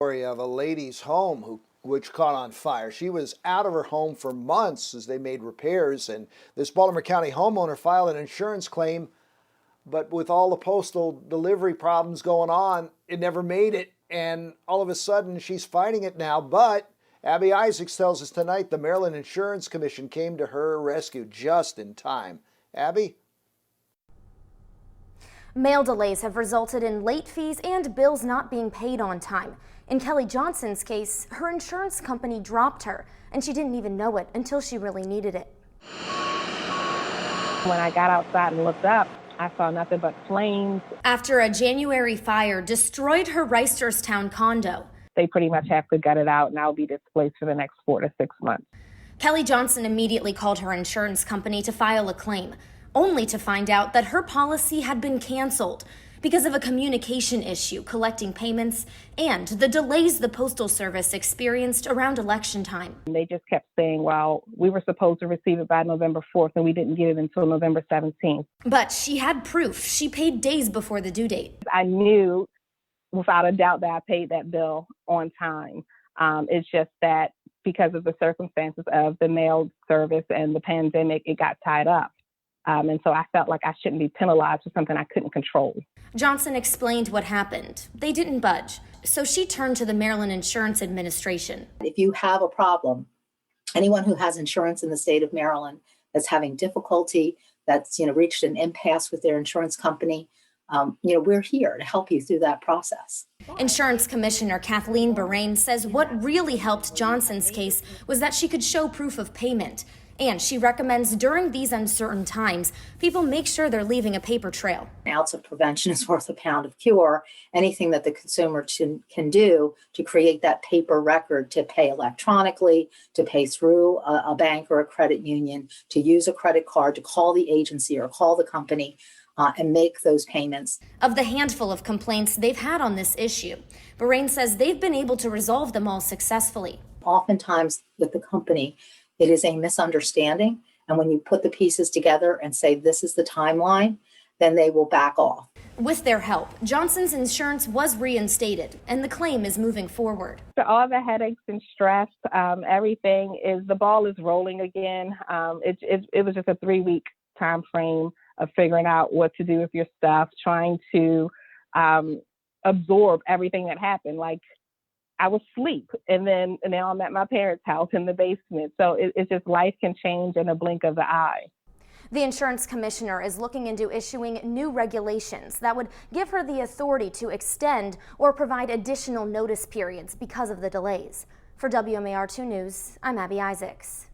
Story of a lady's home which caught on fire. She was out of her home for months as they made repairs, and this Baltimore County homeowner filed an insurance claim, but with all the postal delivery problems going on, it never made it, and all of a sudden she's fighting it now. But Abby Isaacs tells us tonight the Maryland Insurance Commission came to her rescue just in time. Abby? Mail delays have resulted in late fees and bills not being paid on time. In Kelly Johnson's case, her insurance company dropped her, and she didn't even know it until she really needed it. When I got outside and looked up, I saw nothing but flames. After a January fire destroyed her Reisterstown condo, They pretty much have to gut it out, and I'll be displaced for the next 4 to 6 months. Kelly Johnson immediately called her insurance company to file a claim, only to find out that her policy had been canceled because of a communication issue collecting payments and the delays the Postal Service experienced around election time. They just kept saying, well, we were supposed to receive it by November 4th, and we didn't get it until November 17th. But she had proof. She paid days before the due date. I knew without a doubt that I paid that bill on time. It's just that because of the circumstances of the mail service and the pandemic, it got tied up. And so I felt like I shouldn't be penalized for something I couldn't control. Johnson explained what happened. They didn't budge, so she turned to the Maryland Insurance Administration. If you have a problem, anyone who has insurance in the state of Maryland that's having difficulty, that's reached an impasse with their insurance company, we're here to help you through that process. Insurance Commissioner Kathleen Barain says what really helped Johnson's case was that she could show proof of payment. And she recommends during these uncertain times, people make sure they're leaving a paper trail. An ounce of prevention is worth a pound of cure. Anything that the consumer can do to create that paper record, to pay electronically, to pay through a bank or a credit union, to use a credit card, to call the agency or call the company and make those payments. Of the handful of complaints they've had on this issue, Barain says they've been able to resolve them all successfully. Oftentimes with the company, it is a misunderstanding. And when you put the pieces together and say, this is the timeline, then they will back off. With their help, Johnson's insurance was reinstated and the claim is moving forward. For all the headaches and stress, the ball is rolling again. It was just a 3-week time frame of figuring out what to do with your stuff, trying to absorb everything that happened. Like, I was asleep, and now I'm at my parents' house in the basement. So it's just life can change in a blink of the eye. The insurance commissioner is looking into issuing new regulations that would give her the authority to extend or provide additional notice periods because of the delays. For WMAR 2 News, I'm Abby Isaacs.